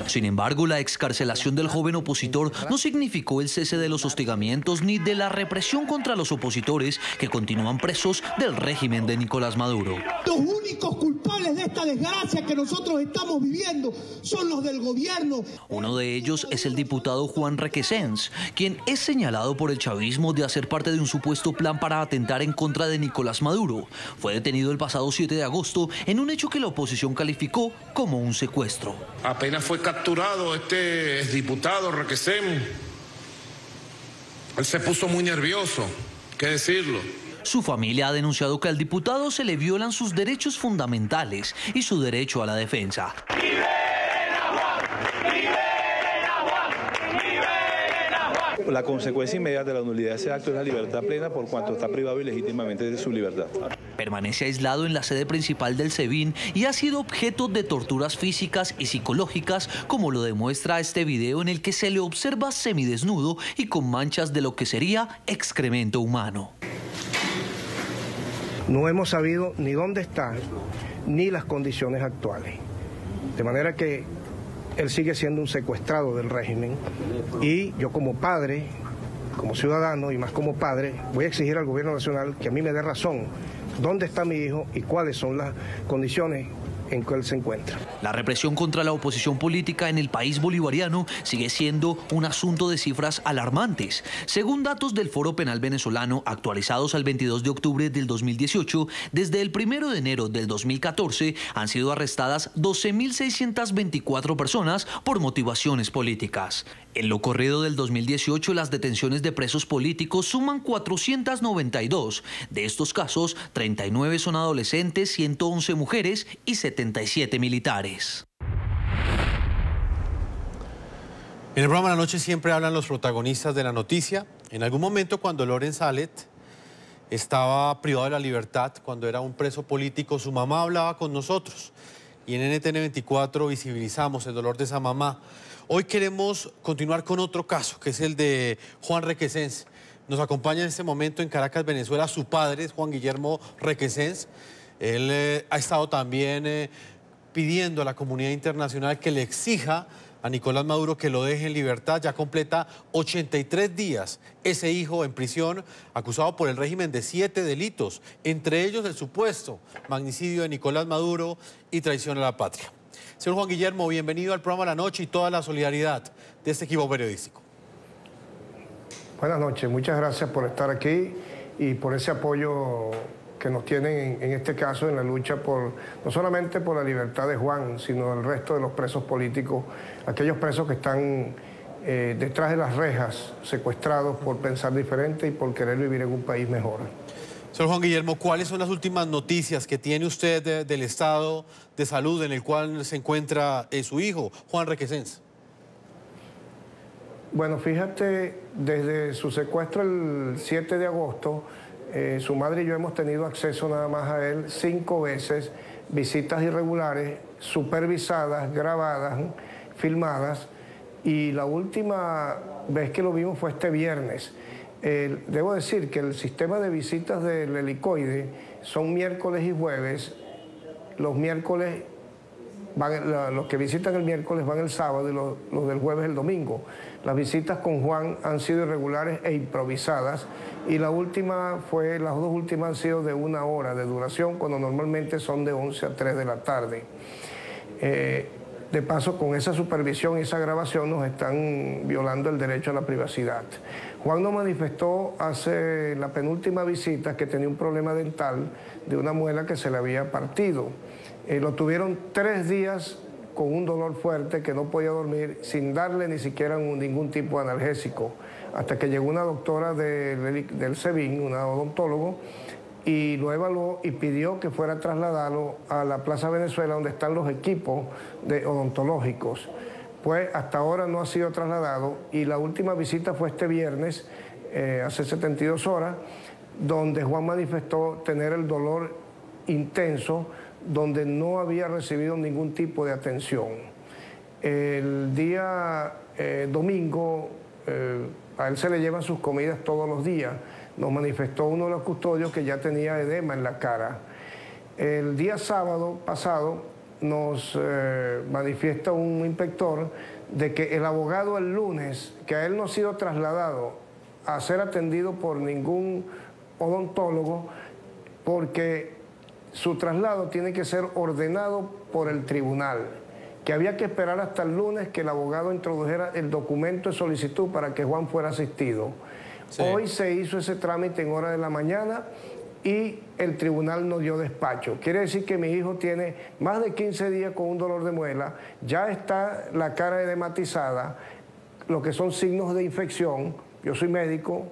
Sin embargo, la excarcelación del joven opositor no significó el cese de los hostigamientos ni de la represión contra los opositores que continúan presos del régimen de Nicolás Maduro. Los únicos culpables de esta desgracia que nosotros estamos viviendo son los del gobierno. Uno de ellos es el diputado Juan Requesens, quien es señalado por el chavismo de hacer parte de un supuesto plan para atentar en contra de Nicolás Maduro. Fue detenido el pasado 7 de agosto en un hecho que la oposición calificó como un secuestro. Apenas fue capturado este diputado Requesens, él se puso muy nervioso, qué decirlo. Su familia ha denunciado que al diputado se le violan sus derechos fundamentales y su derecho a la defensa. La consecuencia inmediata de la nulidad de ese acto es la libertad plena por cuanto está privado ilegítimamente de su libertad. Permanece aislado en la sede principal del SEBIN y ha sido objeto de torturas físicas y psicológicas, como lo demuestra este video en el que se le observa semidesnudo y con manchas de lo que sería excremento humano. No hemos sabido ni dónde está, ni las condiciones actuales. De manera que él sigue siendo un secuestrado del régimen y yo como padre, como ciudadano y más como padre, voy a exigir al gobierno nacional que a mí me dé razón dónde está mi hijo y cuáles son las condiciones en que él se encuentra. La represión contra la oposición política en el país bolivariano sigue siendo un asunto de cifras alarmantes. Según datos del Foro Penal Venezolano actualizados al 22 de octubre del 2018, desde el 1 de enero del 2014 han sido arrestadas 12.624 personas por motivaciones políticas. En lo corrido del 2018, las detenciones de presos políticos suman 492. De estos casos, 39 son adolescentes, 111 mujeres y 77 militares. En el programa La Noche siempre hablan los protagonistas de la noticia. En algún momento, cuando Loren Sales estaba privado de la libertad, cuando era un preso político, su mamá hablaba con nosotros. Y en NTN24 visibilizamos el dolor de esa mamá. Hoy queremos continuar con otro caso, que es el de Juan Requesens. Nos acompaña en este momento en Caracas, Venezuela, su padre, Juan Guillermo Requesens. Él ha estado también pidiendo a la comunidad internacional que le exija a Nicolás Maduro que lo deje en libertad. Ya completa 83 días ese hijo en prisión, acusado por el régimen de 7 delitos, entre ellos el supuesto magnicidio de Nicolás Maduro y traición a la patria. Señor Juan Guillermo, bienvenido al programa La Noche y toda la solidaridad de este equipo periodístico. Buenas noches, muchas gracias por estar aquí y por ese apoyo que nos tienen en este caso en la lucha por no solamente por la libertad de Juan, sino del resto de los presos políticos, aquellos presos que están detrás de las rejas, secuestrados por pensar diferente y por querer vivir en un país mejor. Señor Juan Guillermo, ¿cuáles son las últimas noticias que tiene usted del estado de salud en el cual se encuentra su hijo, Juan Requesens? Bueno, fíjate, desde su secuestro el 7 de agosto, Su madre y yo hemos tenido acceso nada más a él 5 veces, visitas irregulares, supervisadas, grabadas, filmadas, y la última vez que lo vimos fue este viernes. Debo decir que el sistema de visitas del helicoide son miércoles y jueves. Los miércoles los que visitan el miércoles van el sábado y los del jueves el domingo. Las visitas con Juan han sido irregulares e improvisadas, y las dos últimas han sido de 1 hora de duración, cuando normalmente son de 11 a 3 de la tarde. De paso, con esa supervisión y esa grabación nos están violando el derecho a la privacidad. Juan nos manifestó hace la penúltima visita que tenía un problema dental de una muela que se le había partido. Lo tuvieron 3 días con un dolor fuerte, que no podía dormir, sin darle ni siquiera ningún tipo de analgésico, hasta que llegó una doctora del SEBIN, una odontólogo, y lo evaluó y pidió que fuera trasladado a la Plaza Venezuela, donde están los equipos odontológicos. Pues hasta ahora no ha sido trasladado, y la última visita fue este viernes, hace 72 horas, donde Juan manifestó tener el dolor intenso, donde no había recibido ningún tipo de atención. El día domingo, a él se le llevan sus comidas todos los días. Nos manifestó uno de los custodios que ya tenía edema en la cara. El día sábado pasado nos manifiesta un inspector de que el abogado el lunes, que a él no ha sido trasladado a ser atendido por ningún odontólogo, porque su traslado tiene que ser ordenado por el tribunal, que había que esperar hasta el lunes que el abogado introdujera el documento de solicitud para que Juan fuera asistido. Sí. Hoy se hizo ese trámite en hora de la mañana y el tribunal nos dio despacho. Quiere decir que mi hijo tiene más de 15 días con un dolor de muela, ya está la cara edematizada, lo que son signos de infección. Yo soy médico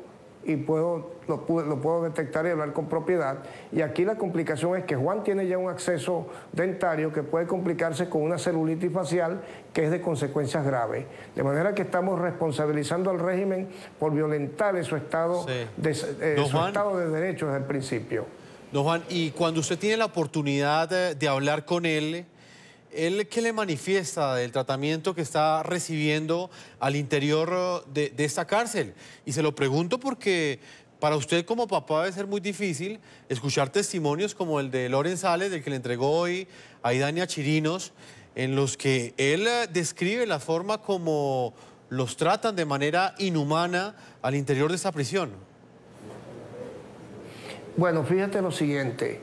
y lo puedo detectar y hablar con propiedad. Y aquí la complicación es que Juan tiene ya un acceso dentario que puede complicarse con una celulitis facial que es de consecuencias graves. De manera que estamos responsabilizando al régimen por violentar su estado, estado de derecho desde el principio. Don Juan, y cuando usted tiene la oportunidad de hablar con él, ¿qué le manifiesta del tratamiento que está recibiendo al interior de esta cárcel? Y se lo pregunto porque para usted como papá debe ser muy difícil escuchar testimonios como el de Loren Sales, del que le entregó hoy a Idania Chirinos, en los que él describe la forma como los tratan de manera inhumana al interior de esta prisión. Bueno, fíjate lo siguiente.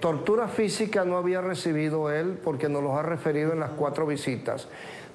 Tortura física no había recibido él porque nos los ha referido en las 4 visitas.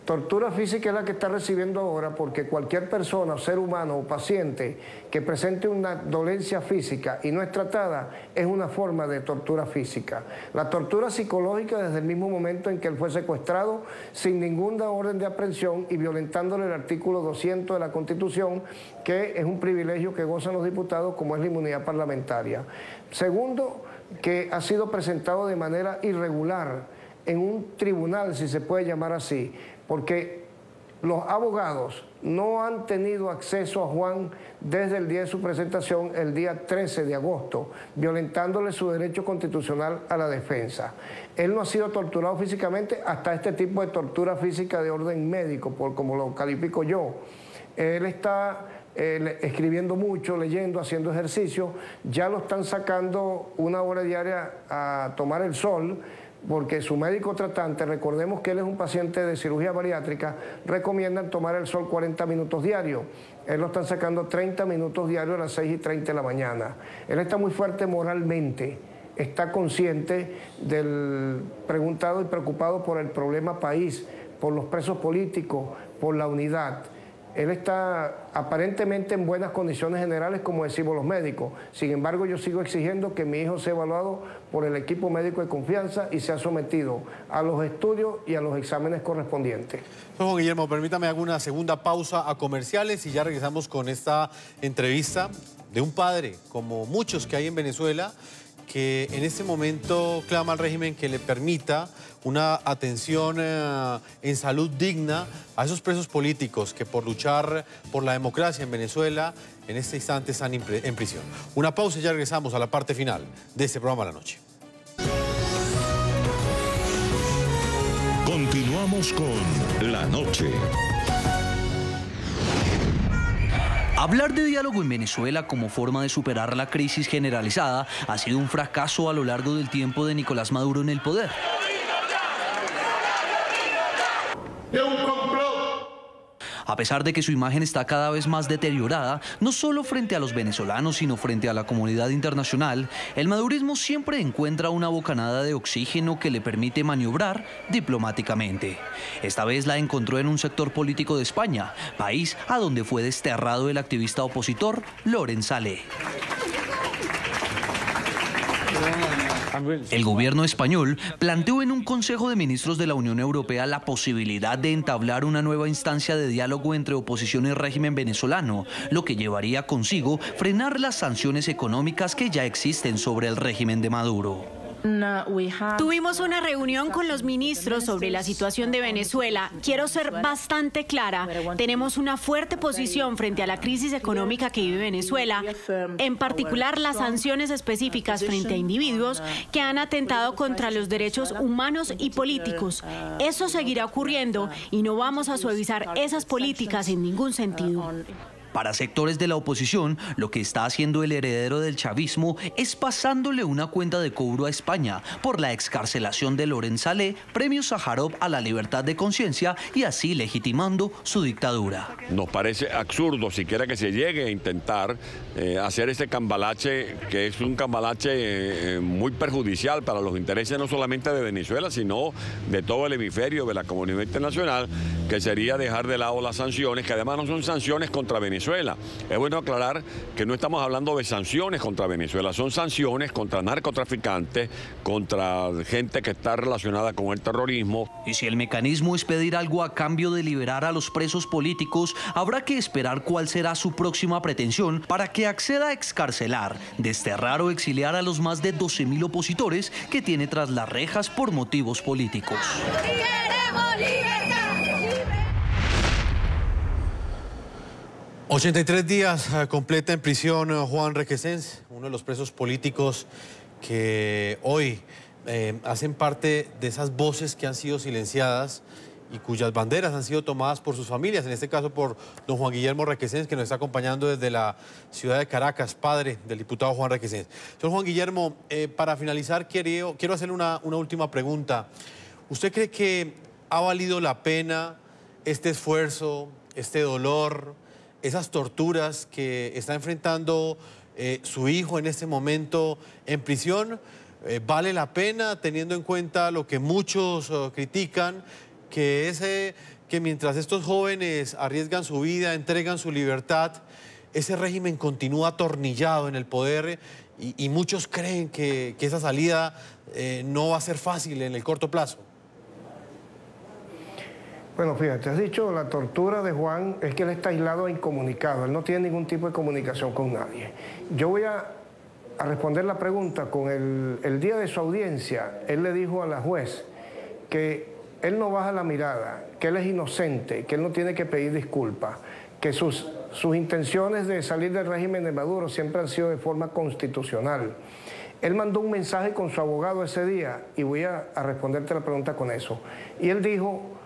Tortura física es la que está recibiendo ahora, porque cualquier persona, ser humano o paciente que presente una dolencia física y no es tratada es una forma de tortura física. La tortura psicológica desde el mismo momento en que él fue secuestrado sin ninguna orden de aprehensión y violentándole el artículo 200 de la Constitución, que es un privilegio que gozan los diputados como es la inmunidad parlamentaria. Segundo, que ha sido presentado de manera irregular en un tribunal, si se puede llamar así, porque los abogados no han tenido acceso a Juan desde el día de su presentación, el día 13 de agosto, violentándole su derecho constitucional a la defensa. Él no ha sido torturado físicamente hasta este tipo de tortura física de orden médico, como lo califico yo. Él está escribiendo mucho, leyendo, haciendo ejercicio. Ya lo están sacando 1 hora diaria a tomar el sol, porque su médico tratante, recordemos que él es un paciente de cirugía bariátrica, recomiendan tomar el sol 40 minutos diarios. Él lo están sacando 30 minutos diarios a las 6:30 de la mañana. Él está muy fuerte moralmente, está consciente del preguntado y preocupado por el problema país, por los presos políticos, por la unidad. Él está aparentemente en buenas condiciones generales, como decimos los médicos. Sin embargo, yo sigo exigiendo que mi hijo sea evaluado por el equipo médico de confianza y sea sometido a los estudios y a los exámenes correspondientes. Juan Guillermo, permítame hacer una segunda pausa a comerciales y ya regresamos con esta entrevista de un padre, como muchos que hay en Venezuela, que en este momento clama al régimen que le permita una atención en salud digna a esos presos políticos que por luchar por la democracia en Venezuela en este instante están en prisión. Una pausa y ya regresamos a la parte final de este programa La Noche. Continuamos con La Noche. Hablar de diálogo en Venezuela como forma de superar la crisis generalizada ha sido un fracaso a lo largo del tiempo de Nicolás Maduro en el poder. A pesar de que su imagen está cada vez más deteriorada, no solo frente a los venezolanos, sino frente a la comunidad internacional, el madurismo siempre encuentra una bocanada de oxígeno que le permite maniobrar diplomáticamente. Esta vez la encontró en un sector político de España, país a donde fue desterrado el activista opositor Loren Saleh. El gobierno español planteó en un Consejo de Ministros de la Unión Europea la posibilidad de entablar una nueva instancia de diálogo entre oposición y régimen venezolano, lo que llevaría consigo frenar las sanciones económicas que ya existen sobre el régimen de Maduro. Tuvimos una reunión con los ministros sobre la situación de Venezuela. Quiero ser bastante clara. Tenemos una fuerte posición frente a la crisis económica que vive Venezuela, en particular las sanciones específicas frente a individuos que han atentado contra los derechos humanos y políticos. Eso seguirá ocurriendo y no vamos a suavizar esas políticas en ningún sentido. Para sectores de la oposición, lo que está haciendo el heredero del chavismo es pasándole una cuenta de cobro a España por la excarcelación de Loren Saleh, premio Sájarov a la libertad de conciencia y así legitimando su dictadura. Nos parece absurdo siquiera que se llegue a intentar hacer ese cambalache, que es un cambalache muy perjudicial para los intereses no solamente de Venezuela, sino de todo el hemisferio, de la comunidad internacional, que sería dejar de lado las sanciones, que además no son sanciones contra Venezuela. Es bueno aclarar que no estamos hablando de sanciones contra Venezuela, son sanciones contra narcotraficantes, contra gente que está relacionada con el terrorismo. Y si el mecanismo es pedir algo a cambio de liberar a los presos políticos, habrá que esperar cuál será su próxima pretensión para que acceda a excarcelar, desterrar o exiliar a los más de 12.000 opositores que tiene tras las rejas por motivos políticos. ¡Queremos libertad! 83 días completa en prisión Juan Requesens, uno de los presos políticos que hoy hacen parte de esas voces que han sido silenciadas y cuyas banderas han sido tomadas por sus familias, en este caso por don Juan Guillermo Requesens, que nos está acompañando desde la ciudad de Caracas, padre del diputado Juan Requesens. Señor Juan Guillermo, para finalizar quiero hacerle una última pregunta. ¿Usted cree que ha valido la pena este esfuerzo, este dolor, esas torturas que está enfrentando su hijo en este momento en prisión? ¿Vale la pena teniendo en cuenta lo que muchos critican, que es que mientras estos jóvenes arriesgan su vida, entregan su libertad, ese régimen continúa atornillado en el poder y muchos creen que esa salida no va a ser fácil en el corto plazo? Bueno, fíjate, has dicho la tortura de Juan es que él está aislado e incomunicado, él no tiene ningún tipo de comunicación con nadie. Yo voy a responder la pregunta con el día de su audiencia, él le dijo a la juez que él no baja la mirada, que él es inocente, que él no tiene que pedir disculpas, que sus intenciones de salir del régimen de Maduro siempre han sido de forma constitucional. Él mandó un mensaje con su abogado ese día y voy a responderte la pregunta con eso. Y él dijo: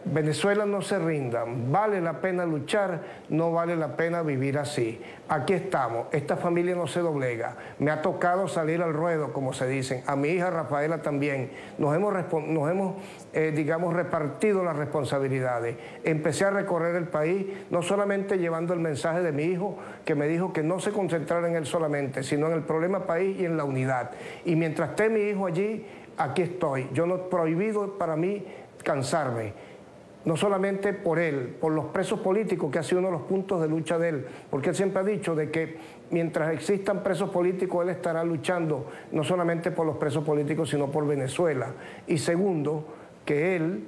Venezuela no se rinda, vale la pena luchar, no vale la pena vivir así. Aquí estamos, esta familia no se doblega, me ha tocado salir al ruedo, como se dicen, a mi hija Rafaela también, nos hemos repartido las responsabilidades. Empecé a recorrer el país, no solamente llevando el mensaje de mi hijo, que me dijo que no se concentrara en él solamente, sino en el problema país y en la unidad. Y mientras esté mi hijo allí, aquí estoy. Yo no he prohibido para mí cansarme. No solamente por él, por los presos políticos, que ha sido uno de los puntos de lucha de él, porque él siempre ha dicho de que mientras existan presos políticos, él estará luchando no solamente por los presos políticos, sino por Venezuela. Y segundo, que él,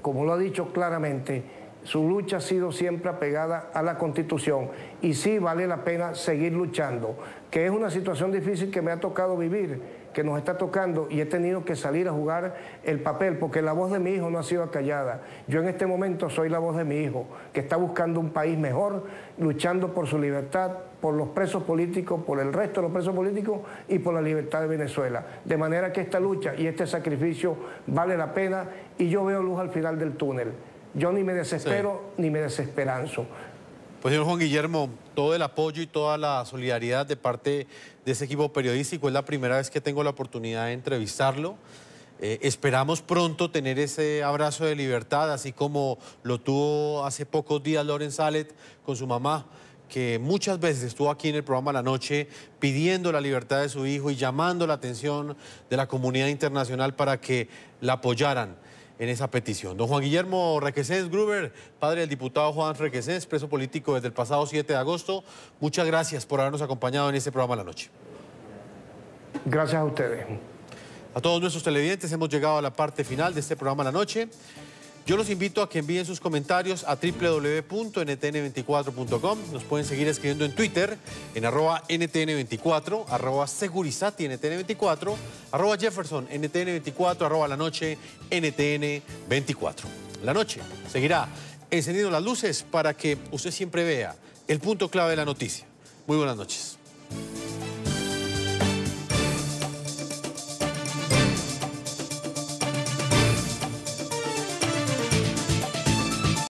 como lo ha dicho claramente, Su lucha ha sido siempre apegada a la Constitución y sí vale la pena seguir luchando, que es una situación difícil que me ha tocado vivir, que nos está tocando y he tenido que salir a jugar el papel porque la voz de mi hijo no ha sido acallada. Yo en este momento soy la voz de mi hijo, que está buscando un país mejor, luchando por su libertad, por los presos políticos, por el resto de los presos políticos y por la libertad de Venezuela. De manera que esta lucha y este sacrificio vale la pena y yo veo luz al final del túnel. Yo ni me desespero ni me desesperanzo. Pues señor Juan Guillermo, todo el apoyo y toda la solidaridad de parte de ese equipo periodístico. Es la primera vez que tengo la oportunidad de entrevistarlo. Esperamos pronto tener ese abrazo de libertad, así como lo tuvo hace pocos días Loren Salet con su mamá, que muchas veces estuvo aquí en el programa La Noche pidiendo la libertad de su hijo y llamando la atención de la comunidad internacional para que la apoyaran en esa petición. Don Juan Guillermo Requesens Gruber, padre del diputado Juan Requesens, preso político desde el pasado 7 de agosto, muchas gracias por habernos acompañado en este programa La Noche. Gracias a ustedes. A todos nuestros televidentes hemos llegado a la parte final de este programa La Noche. Yo los invito a que envíen sus comentarios a www.ntn24.com. Nos pueden seguir escribiendo en Twitter, en @ntn24, @segurisati_ntn24, @jefferson_ntn24, @la noche ntn24. La Noche seguirá encendiendo las luces para que usted siempre vea el punto clave de la noticia. Muy buenas noches.